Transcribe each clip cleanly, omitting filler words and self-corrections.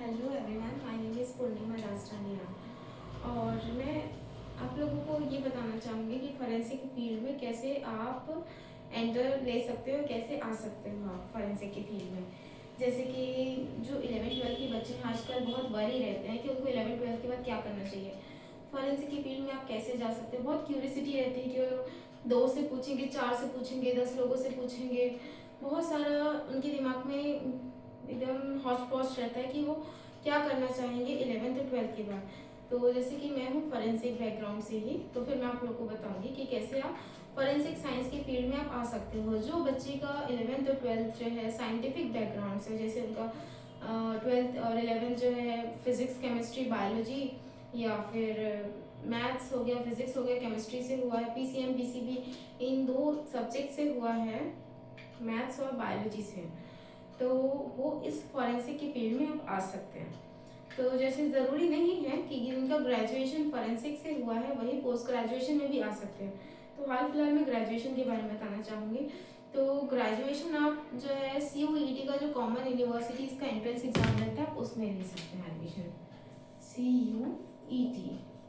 Hello everyone, my name is Purnima Rajasthania और मैं आप लोगों को ये बताना चाहूँगी कि फॉरेंसिक फील्ड में कैसे आप एंटर ले सकते हो, कैसे आ सकते हो आप फॉरेंसिक की फील्ड में। जैसे कि जो 11th-12th के बच्चे हैं आजकल बहुत वरी रहते हैं कि उनको 11th-12th के बाद क्या करना चाहिए। फॉरेंसिक की फील्ड में आप कैसे जा सकते हो, बहुत क्यूरियसिटी रहती है कि वो लोग 2 से पूछेंगे, 4 से पूछेंगे, 10 लोगों से पूछेंगे। बहुत सारा उनके दिमाग में एकदम हौच पौच रहता है कि वो क्या करना चाहेंगे 11th और 12th के बाद। तो जैसे कि मैं हूँ फॉरेंसिक बैकग्राउंड से ही, तो फिर मैं आप लोग को बताऊंगी कि कैसे आप फॉरेंसिक साइंस के फील्ड में आप आ सकते हो। जो बच्चे का 11th और 12th जो है साइंटिफिक बैकग्राउंड से, जैसे उनका 12th और 11th जो है फिजिक्स, केमिस्ट्री, बायोलॉजी या फिर मैथ्स हो गया, फिजिक्स हो गया, केमिस्ट्री से हुआ है, पीसीएम पीसीबी इन 2 सब्जेक्ट से हुआ है, मैथ्स और बायोलॉजी से, तो वो इस फॉरेंसिक की फील्ड में आप आ सकते हैं। तो जैसे ज़रूरी नहीं है कि जिनका ग्रेजुएशन फॉरेंसिक से हुआ है वही पोस्ट ग्रेजुएशन में भी आ सकते हैं। तो हाल फिलहाल में ग्रेजुएशन के बारे में बताना चाहूँगी। तो ग्रेजुएशन आप जो है CUET का जो कॉमन यूनिवर्सिटीज़ का एंट्रेंस एग्जाम रहता है आप उसमें ले सकते हैं admission. CUET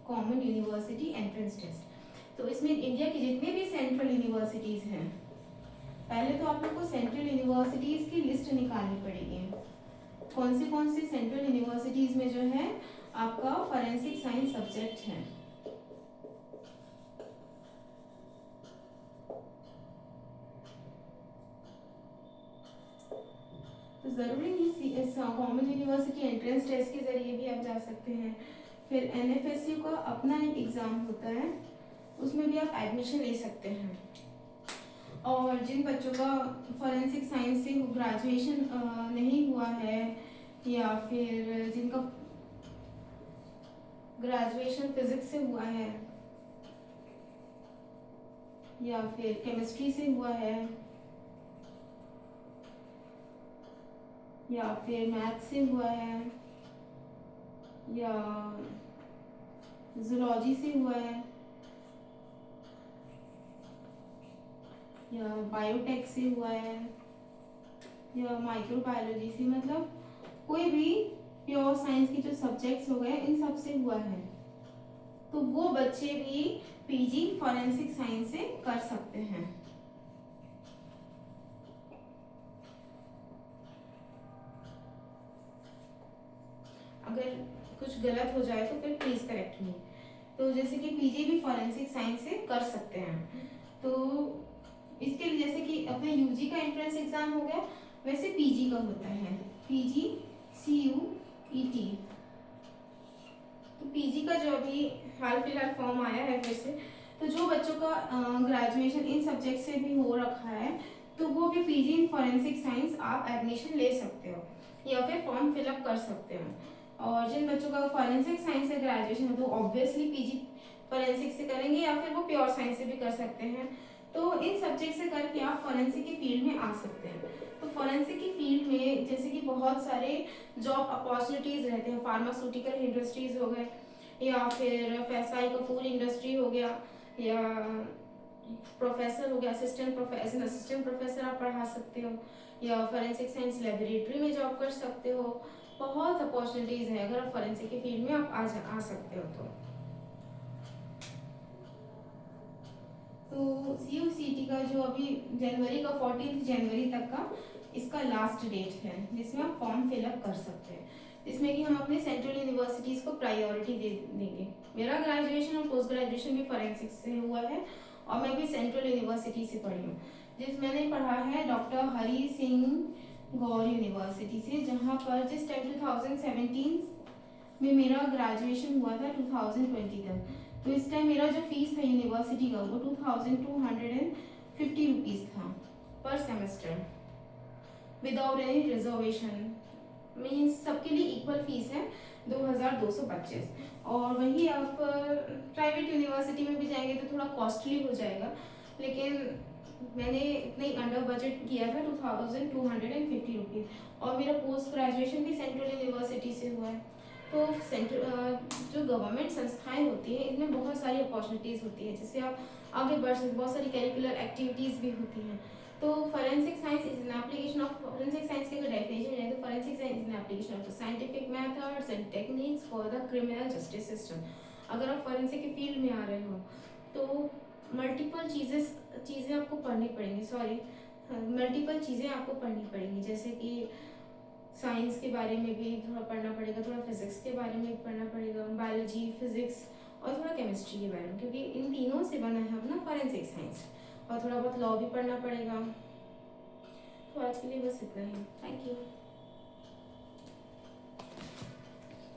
common university entrance test. तो इसमें इंडिया की जितनी भी सेंट्रल यूनिवर्सिटीज़ हैं, पहले तो आप लोग को सेंट्रल यूनिवर्सिटीज़ की लिस्ट निकालनी पड़ेगी। कौन सी सेंट्रल यूनिवर्सिटीज़ में जो है आपका फॉरेंसिक साइंस सब्जेक्ट है। तो ज़रूरी नहीं कॉमन यूनिवर्सिटी एंट्रेंस टेस्ट के ज़रिए भी आप जा सकते हैं। फिर NFSU का अपना एक एग्ज़ाम होता है, उसमें भी आप एडमिशन ले सकते हैं। और जिन बच्चों का फॉरेंसिक साइंस से ग्रेजुएशन नहीं हुआ है या फिर जिनका ग्रेजुएशन फिजिक्स से हुआ है या फिर केमिस्ट्री से हुआ है या फिर मैथ से हुआ है या जूलॉजी से हुआ है या बायोटेक से हुआ है या माइक्रोबायोलॉजी से, मतलब कोई भी प्योर साइंस के जो सब्जेक्ट्स हो गए इन सब से हुआ है, तो वो बच्चे भी PG फॉरेंसिक साइंस से कर सकते हैं। अगर कुछ गलत हो जाए तो फिर प्लीज करेक्ट मी। तो जैसे कि PG भी फॉरेंसिक साइंस से कर सकते हैं। तो इसके लिए जैसे कि अपने UG का एंट्रेंस एग्जाम हो गया, वैसे PG का होता है, PG CUET। तो PG का जो अभी हाल फिलहाल फॉर्म आया है फिर से, तो जो बच्चों का ग्रेजुएशन इन सब्जेक्ट से भी हो रखा है तो वो भी PG इन फॉरेंसिक साइंस आप एडमिशन ले सकते हो या फिर फॉर्म फिलअप कर सकते हो। और जिन बच्चों का फॉरेंसिक साइंस से ग्रेजुएशन है तो ऑब्वियसली PG फॉरेंसिक से करेंगे या फिर वो प्योर साइंस से भी कर सकते हैं। तो इन सब्जेक्ट से करके आप फॉरेंसिक की फील्ड में आ सकते हैं। तो फॉरेंसिक की फील्ड में जैसे कि बहुत सारे जॉब अपॉर्चुनिटीज रहते हैं, फार्मास्यूटिकल इंडस्ट्रीज हो गए या फिर फैसाई का फूड इंडस्ट्री हो गया या प्रोफेसर हो गया, असिस्टेंट प्रोफेसर आप पढ़ा सकते हो या फॉरेंसिक साइंस लेबोरेटरी में जॉब कर सकते हो। बहुत अपॉर्चुनिटीज है अगर आप फॉरेंसिक की फील्ड में आप आ सकते हो तो CUCT का जो अभी जनवरी का 14 जनवरी तक का इसका लास्ट डेट है जिसमें आप फॉर्म फिलअप कर सकते हैं, जिसमें कि हम अपने सेंट्रल यूनिवर्सिटीज को प्रायोरिटी दे देंगे। मेरा ग्रेजुएशन और पोस्ट ग्रेजुएशन भी फॉरेंसिक से हुआ है और मैं भी सेंट्रल यूनिवर्सिटी से पढ़ी हूँ, मैंने पढ़ा है डॉक्टर हरी सिंह गौर यूनिवर्सिटी से, जहाँ पर जिस टाइम 2017 में मेरा ग्रेजुएशन हुआ था 2020 तक, तो इस टाइम मेरा जो फीस था यूनिवर्सिटी का वो 2250 रुपीज़ था पर semester without any reservation, means सबके लिए इक्वल फीस है 2225। और वही आप प्राइवेट यूनिवर्सिटी में भी जाएंगे तो थोड़ा कॉस्टली हो जाएगा, लेकिन मैंने इतने अंडर बजट किया था 2250 रुपीज़ और मेरा पोस्ट ग्रेजुएशन भी सेंट्रल यूनिवर्सिटी से हुआ है। तो सेंट्रल जो गवर्नमेंट संस्थाएं होती हैं इनमें बहुत सारी अपॉर्चुनिटीज़ होती है जिससे आप आगे बढ़ सकते, बहुत सारी करिकुलर एक्टिविटीज़ भी होती हैं। तो forensic science is an application of forensic science की अगर डेफिनेशन है तो forensic science is an application of scientific math, methods and techniques for the criminal justice system. अगर आप फॉरेंसिक की फील्ड में आ रहे हो तो मल्टीपल चीज़ें आपको पढ़नी पड़ेंगी, मल्टीपल चीज़ें आपको पढ़नी पड़ेंगी, जैसे कि साइंस के बारे में भी थोड़ा पढ़ना पड़ेगा, थोड़ा फिजिक्स के बारे में भी पढ़ना पड़ेगा, बायोलॉजी, फिजिक्स और थोड़ा केमिस्ट्री के बारे में, क्योंकि इन तीनों से बना है अपना फॉरेंसिक साइंस। और थोड़ा बहुत लॉ भी पढ़ना पड़ेगा। तो आज के लिए बस इतना ही। Thank you.